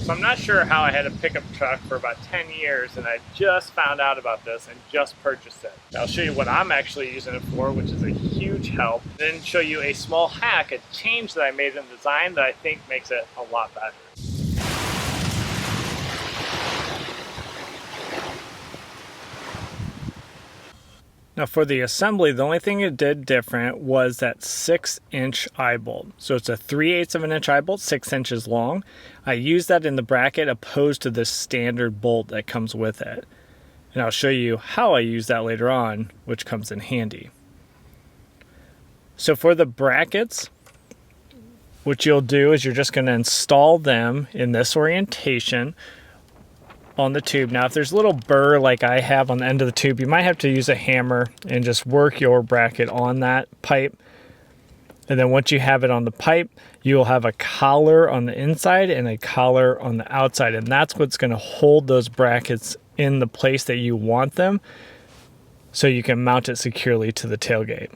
So I'm not sure how I had a pickup truck for about 10 years and I just found out about this and just purchased it. I'll show you what I'm actually using it for, which is a huge help. Then show you a small hack, a change that I made in design that I think makes it a lot better. Now for the assembly, the only thing it did different was that 6-inch eye bolt. So it's a 3/8 of an inch eye bolt, 6 inches long. I used that in the bracket opposed to the standard bolt that comes with it. And I'll show you how I use that later on, which comes in handy. So for the brackets, what you'll do is you're just going to install them in this orientation on the tube. Now if there's a little burr like I have on the end of the tube, you might have to use a hammer and just work your bracket on that pipe. And then once you have it on the pipe, you'll have a collar on the inside and a collar on the outside, and that's what's going to hold those brackets in the place that you want them so you can mount it securely to the tailgate.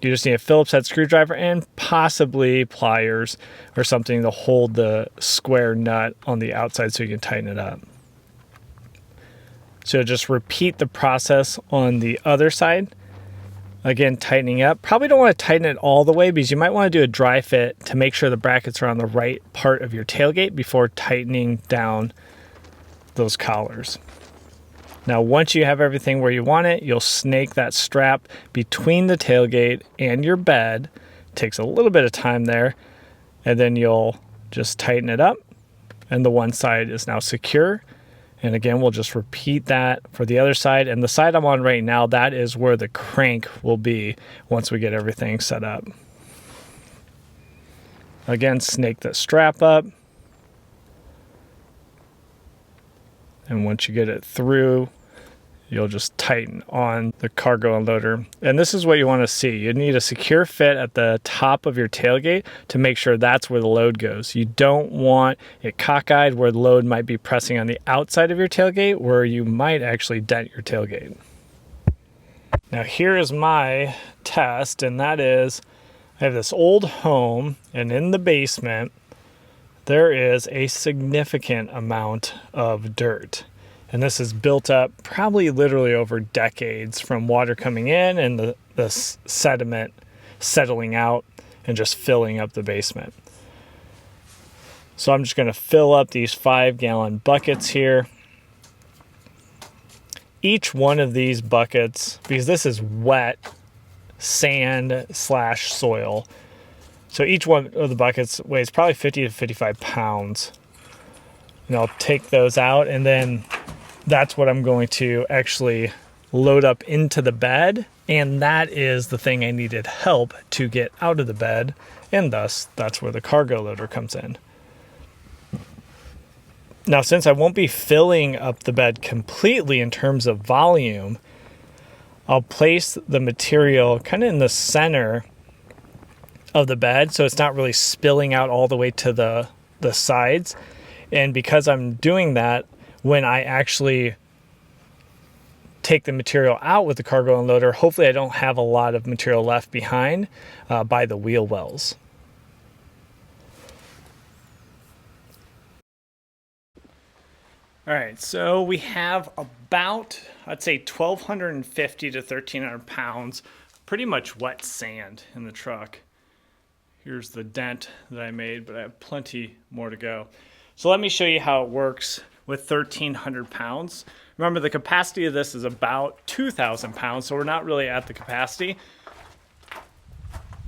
You just need a Phillips head screwdriver and possibly pliers or something to hold the square nut on the outside so you can tighten it up. So just repeat the process on the other side. Again, tightening up. Probably don't want to tighten it all the way because you might want to do a dry fit to make sure the brackets are on the right part of your tailgate before tightening down those collars. Now, once you have everything where you want it, you'll snake that strap between the tailgate and your bed. Takes a little bit of time there, and then you'll just tighten it up, and the one side is now secure. And again, we'll just repeat that for the other side. And the side I'm on right now, that is where the crank will be once we get everything set up. Again, snake that strap up. And once you get it through, you'll just tighten on the cargo unloader. And this is what you want to see. You need a secure fit at the top of your tailgate to make sure that's where the load goes. You don't want it cockeyed where the load might be pressing on the outside of your tailgate where you might actually dent your tailgate. Now here is my test, and that is I have this old home, and in the basement there is a significant amount of dirt. And this is built up probably literally over decades from water coming in and the sediment settling out and just filling up the basement. So I'm just going to fill up these 5-gallon buckets here. Each one of these buckets, because this is wet sand/soil, so each one of the buckets weighs probably 50 to 55 pounds. And I'll take those out, and then that's what I'm going to actually load up into the bed, and that is the thing I needed help to get out of the bed, and thus that's where the cargo loader comes in. Now, since I won't be filling up the bed completely in terms of volume, I'll place the material kind of in the center of the bed so it's not really spilling out all the way to the sides. And because I'm doing that, when I actually take the material out with the cargo unloader, hopefully I don't have a lot of material left behind by the wheel wells. All right, so we have about, I'd say 1,250 to 1,300 pounds, pretty much wet sand in the truck. Here's the dent that I made, but I have plenty more to go. So let me show you how it works with 1,300 pounds. Remember, the capacity of this is about 2,000 pounds, so we're not really at the capacity.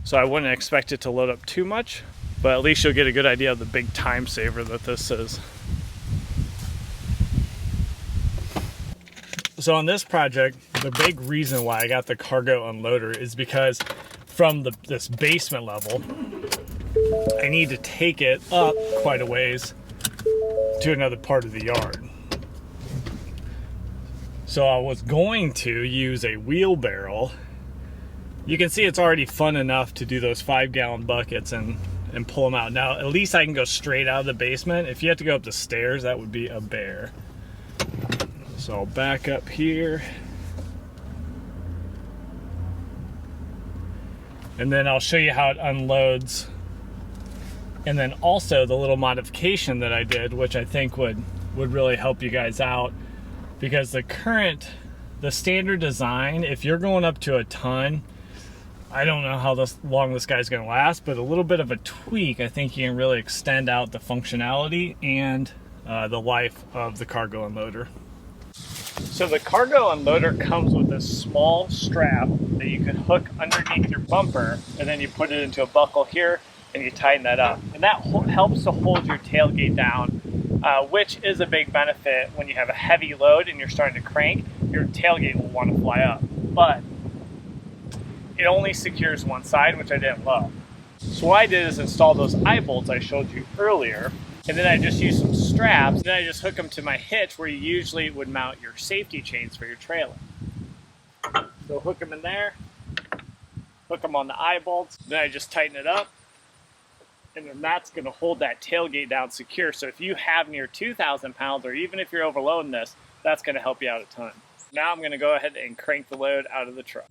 So I wouldn't expect it to load up too much, but at least you'll get a good idea of the big time saver that this is. So on this project, the big reason why I got the cargo unloader is because from this basement level, I need to take it up quite a ways to another part of the yard. So I was going to use a wheelbarrow. You can see it's already fun enough to do those 5-gallon buckets and pull them out. Now, at least I can go straight out of the basement. If you have to go up the stairs, that would be a bear. So I'll back up here. And then I'll show you how it unloads And then also the little modification that I did, which I think would really help you guys out, because the standard design, if you're going up to a ton, I don't know how long this guy's gonna last, but a little bit of a tweak, I think you can really extend out the functionality and the life of the cargo unloader. So the cargo unloader comes with a small strap that you can hook underneath your bumper, and then you put it into a buckle here and you tighten that up. And that helps to hold your tailgate down, which is a big benefit when you have a heavy load and you're starting to crank. Your tailgate will want to fly up, but it only secures one side, which I didn't love. So what I did is install those eye bolts I showed you earlier, and then I just used some straps, and then I just hook them to my hitch where you usually would mount your safety chains for your trailer. So hook them in there, hook them on the eye bolts, then I just tighten it up, and then that's going to hold that tailgate down secure. So if you have near 2,000 pounds, or even if you're overloading this, that's going to help you out a ton. Now I'm going to go ahead and crank the load out of the truck.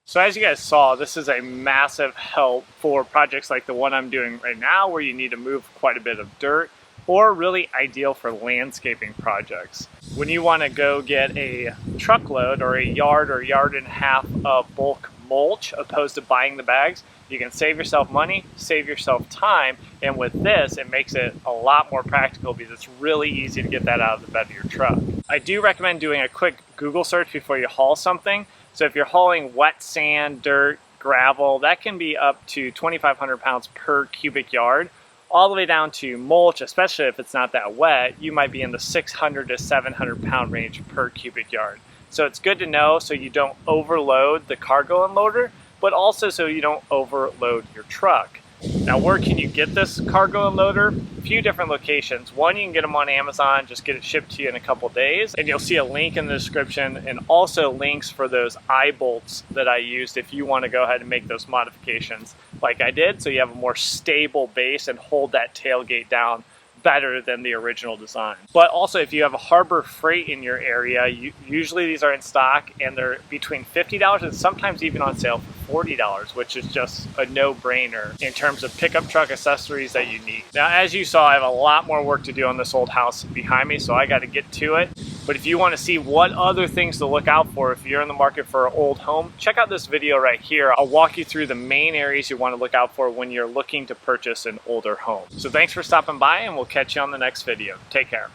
So as you guys saw, this is a massive help for projects like the one I'm doing right now, where you need to move quite a bit of dirt, or really ideal for landscaping projects. When you want to go get a truckload or a yard or yard and a half of bulk mulch opposed to buying the bags, you can save yourself money, save yourself time, and with this, it makes it a lot more practical because it's really easy to get that out of the bed of your truck. I do recommend doing a quick Google search before you haul something. So if you're hauling wet sand, dirt, gravel, that can be up to 2,500 pounds per cubic yard, all the way down to mulch, especially if it's not that wet, you might be in the 600 to 700 pound range per cubic yard. So it's good to know so you don't overload the cargo unloader, but also so you don't overload your truck. Now, where can you get this cargo unloader? A few different locations. One, you can get them on Amazon, just get it shipped to you in a couple days, and you'll see a link in the description, and also links for those eye bolts that I used if you want to go ahead and make those modifications like I did, so you have a more stable base and hold that tailgate down better than the original design. But also, if you have a Harbor Freight in your area, usually these are in stock, and they're between $50 and sometimes even on sale for $40, which is just a no-brainer in terms of pickup truck accessories that you need. Now, as you saw, I have a lot more work to do on this old house behind me, so I got to get to it. But if you want to see what other things to look out for if you're in the market for an old home, check out this video right here. I'll walk you through the main areas you want to look out for when you're looking to purchase an older home. So thanks for stopping by, and we'll catch you on the next video. Take care.